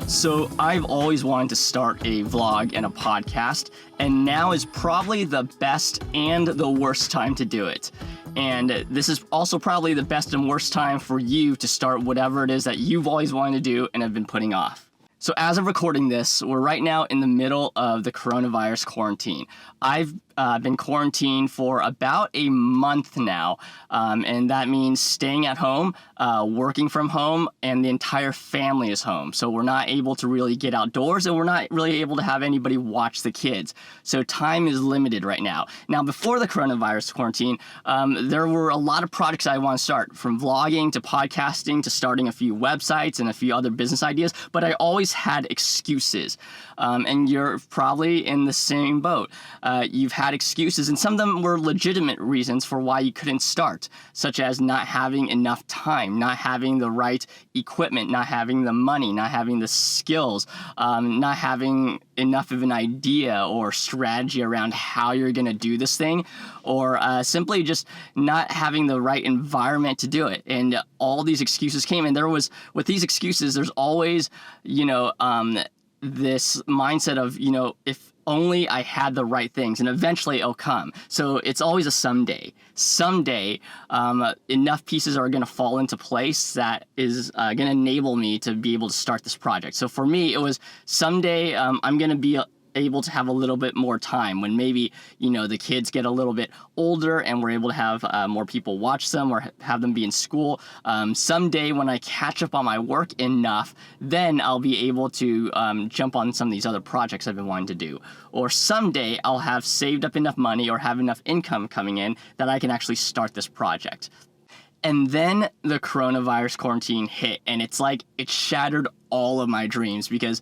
So I've always wanted to start a vlog and a podcast, and now is probably the best and the worst time to do it. And this is also probably the best and worst time for you to start whatever it is that you've always wanted to do and have been putting off. So as of recording this, we're right now in the middle of the coronavirus quarantine. I've been quarantined for about a month now, and that means staying at home, working from home, and the entire family is home. So we're not able to really get outdoors, and we're not really able to have anybody watch the kids. So time is limited right now. Now, before the coronavirus quarantine, there were a lot of projects I want to start, from vlogging to podcasting to starting a few websites and a few other business ideas, but I always had excuses. And you're probably in the same boat. You've had excuses, and some of them were legitimate reasons for why you couldn't start, such as not having enough time, not having the right equipment, not having the money, not having the skills, not having enough of an idea or strategy around how you're going to do this thing, or simply just not having the right environment to do it. And all these excuses came, and with these excuses, there's always, this mindset of, if only I had the right things, and eventually it'll come. So it's always a someday. Someday, enough pieces are going to fall into place that is going to enable me to be able to start this project. So for me, it was someday I'm going to be able to have a little bit more time when maybe, the kids get a little bit older and we're able to have more people watch them or have them be in school. Someday when I catch up on my work enough, then I'll be able to jump on some of these other projects I've been wanting to do. Or someday I'll have saved up enough money or have enough income coming in that I can actually start this project. And then the coronavirus quarantine hit, and it's like it shattered all of my dreams because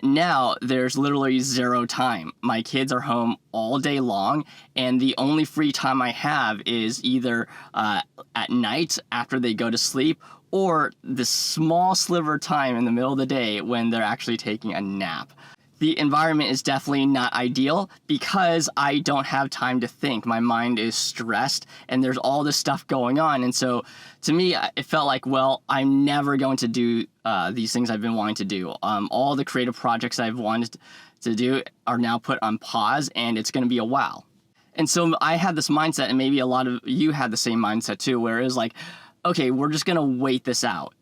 now there's literally zero time. My kids are home all day long, and the only free time I have is either at night after they go to sleep, or the small sliver of time in the middle of the day when they're actually taking a nap. The environment is definitely not ideal because I don't have time to think. My mind is stressed and there's all this stuff going on. And so to me, it felt like, well, I'm never going to do these things I've been wanting to do. All the creative projects I've wanted to do are now put on pause, and it's going to be a while. And so I had this mindset, and maybe a lot of you had the same mindset too, where it was like, okay, we're just going to wait this out,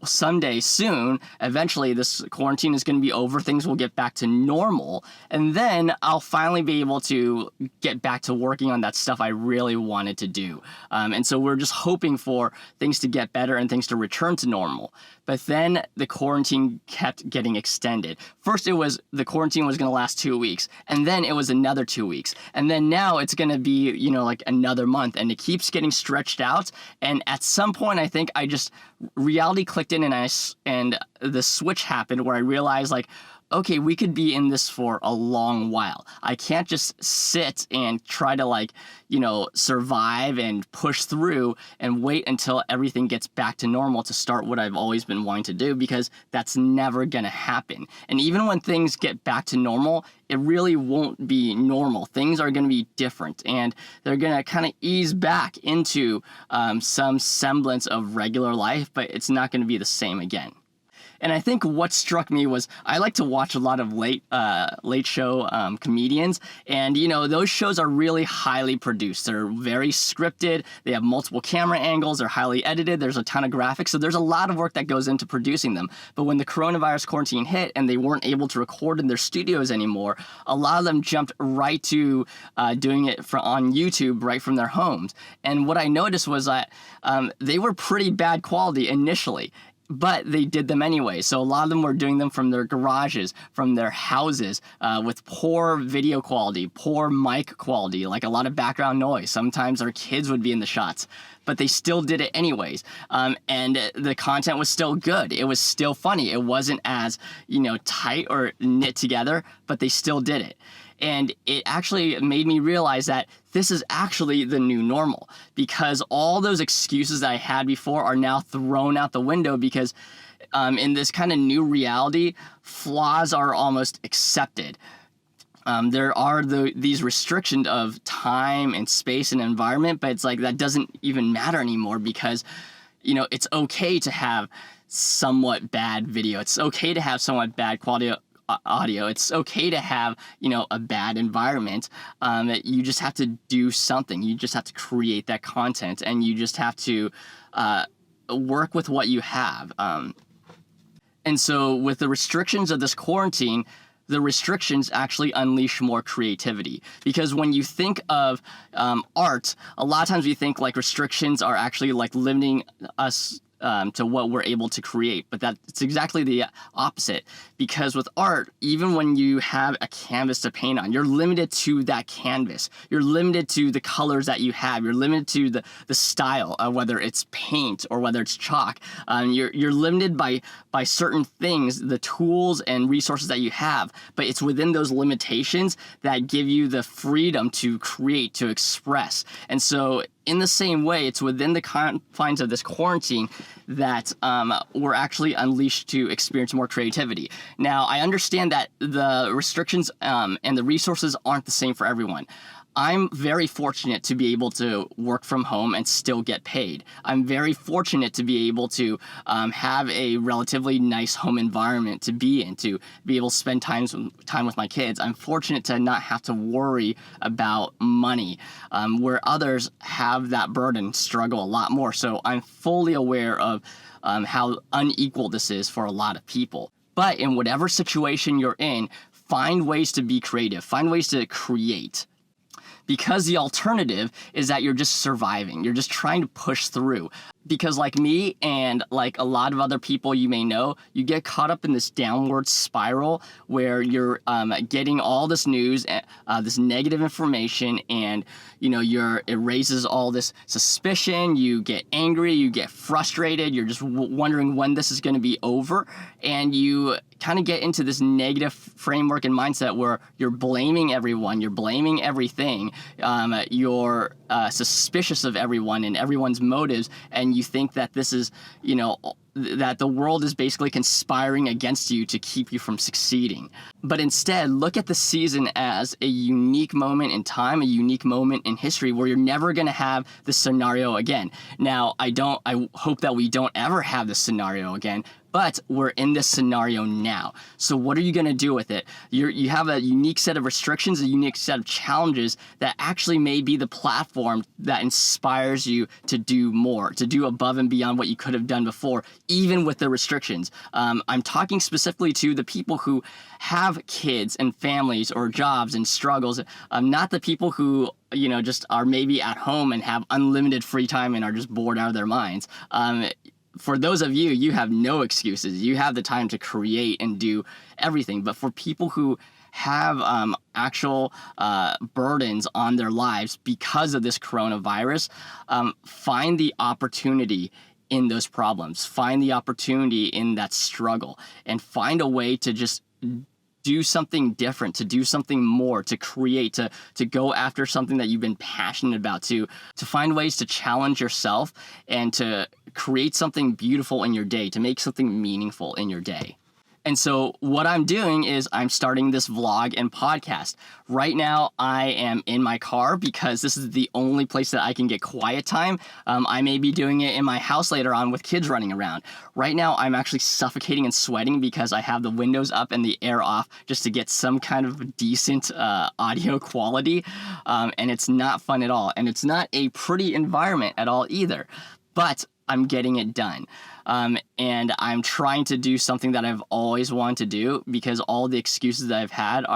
someday soon, eventually this quarantine is going to be over, things will get back to normal, and then I'll finally be able to get back to working on that stuff I really wanted to do. And so we're just hoping for things to get better and things to return to normal. But then the quarantine kept getting extended. First the quarantine was going to last 2 weeks, and then it was another 2 weeks. And then now it's going to be, another month, and it keeps getting stretched out. And at some point, I think reality clicked in, and the switch happened where I realized, okay, we could be in this for a long while. I can't just sit and try to survive and push through and wait until everything gets back to normal to start what I've always been wanting to do, because that's never going to happen. And even when things get back to normal, it really won't be normal. Things are going to be different, and they're going to kind of ease back into some semblance of regular life, but it's not going to be the same again. And I think what struck me was I like to watch a lot of late show comedians, and those shows are really highly produced. They're very scripted. They have multiple camera angles. They're highly edited. There's a ton of graphics, so there's a lot of work that goes into producing them. But when the coronavirus quarantine hit and they weren't able to record in their studios anymore, a lot of them jumped right to doing it on YouTube right from their homes. And what I noticed was that they were pretty bad quality initially, but they did them anyway. So a lot of them were doing them from their garages, from their houses, with poor video quality, poor mic quality, like a lot of background noise. Sometimes their kids would be in the shots, but they still did it anyways. And the content was still good. It was still funny. It wasn't as, tight or knit together, but they still did it. And it actually made me realize that this is actually the new normal, because all those excuses that I had before are now thrown out the window, because in this kind of new reality, flaws are almost accepted. There are these restrictions of time and space and environment, but it's like that doesn't even matter anymore, because it's okay to have somewhat bad video. It's okay to have somewhat bad quality audio. It's okay to have, a bad environment. You just have to do something. You just have to create that content, and you just have to work with what you have. And so with the restrictions of this quarantine, the restrictions actually unleash more creativity. Because when you think of art, a lot of times we think like restrictions are actually like limiting us to what we're able to create. But it's exactly the opposite. Because with art, even when you have a canvas to paint on, you're limited to that canvas. You're limited to the colors that you have. You're limited to the style, whether it's paint or whether it's chalk. You're limited by certain things, the tools and resources that you have. But it's within those limitations that give you the freedom to create, to express. And so in the same way, it's within the confines of this quarantine that we're actually unleashed to experience more creativity. Now, I understand that the restrictions and the resources aren't the same for everyone. I'm very fortunate to be able to work from home and still get paid. I'm very fortunate to be able to have a relatively nice home environment to be in, to be able to spend time with my kids. I'm fortunate to not have to worry about money, where others have that burden, struggle a lot more. So I'm fully aware of how unequal this is for a lot of people. But in whatever situation you're in, find ways to be creative, find ways to create. Because the alternative is that you're just surviving. You're just trying to push through. Because like me and like a lot of other people you may know, you get caught up in this downward spiral where you're getting all this news, this negative information, and it raises all this suspicion. You get angry, you get frustrated, you're just wondering when this is going to be over, and you kind of get into this negative framework and mindset where you're blaming everyone, you're blaming everything, you're suspicious of everyone and everyone's motives, and you think that this is, that the world is basically conspiring against you to keep you from succeeding. But instead, look at the season as a unique moment in time, a unique moment in history where you're never going to have this scenario again. Now, I hope that we don't ever have this scenario again, but we're in this scenario now. So what are you going to do with it? You have a unique set of restrictions, a unique set of challenges that actually may be the platform that inspires you to do more, to do above and beyond what you could have done before, even with the restrictions. I'm talking specifically to the people who have kids and families or jobs and struggles, not the people who just are maybe at home and have unlimited free time and are just bored out of their minds. For those of you, you have no excuses. You have the time to create and do everything. But for people who have actual burdens on their lives because of this coronavirus, find the opportunity in those problems. Find the opportunity in that struggle, and find a way to just do something different, to do something more, to create, to go after something that you've been passionate about, to find ways to challenge yourself and to create something beautiful in your day, to make something meaningful in your day. And so what I'm doing is I'm starting this vlog and podcast. Right now, I am in my car because this is the only place that I can get quiet time. I may be doing it in my house later on with kids running around. Right now, I'm actually suffocating and sweating because I have the windows up and the air off just to get some kind of decent audio quality. And it's not fun at all. And it's not a pretty environment at all either. But I'm getting it done. And I'm trying to do something that I've always wanted to do, because all the excuses that I've had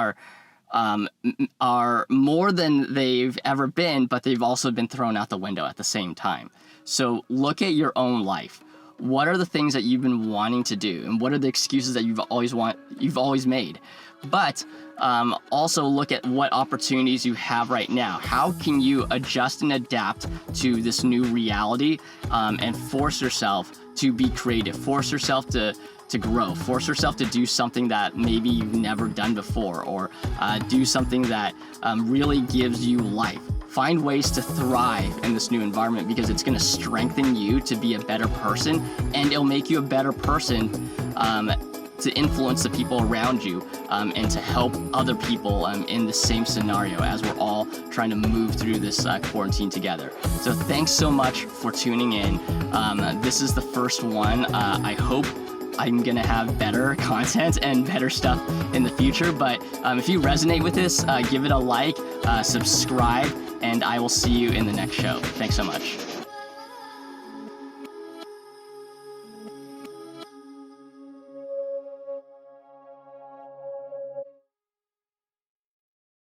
are more than they've ever been, but they've also been thrown out the window at the same time. So look at your own life. What are the things that you've been wanting to do, and what are the excuses that you've always made? But also look at what opportunities you have right now. How can you adjust and adapt to this new reality, and force yourself to be creative, force yourself to grow, force yourself to do something that maybe you've never done before, or do something that really gives you life. Find ways to thrive in this new environment, because it's going to strengthen you to be a better person, and it'll make you a better person to influence the people around you and to help other people in the same scenario as we're all trying to move through this quarantine together. So thanks so much for tuning in. This is the first one. I hope I'm going to have better content and better stuff in the future. But if you resonate with this, give it a like, subscribe, and I will see you in the next show. Thanks so much.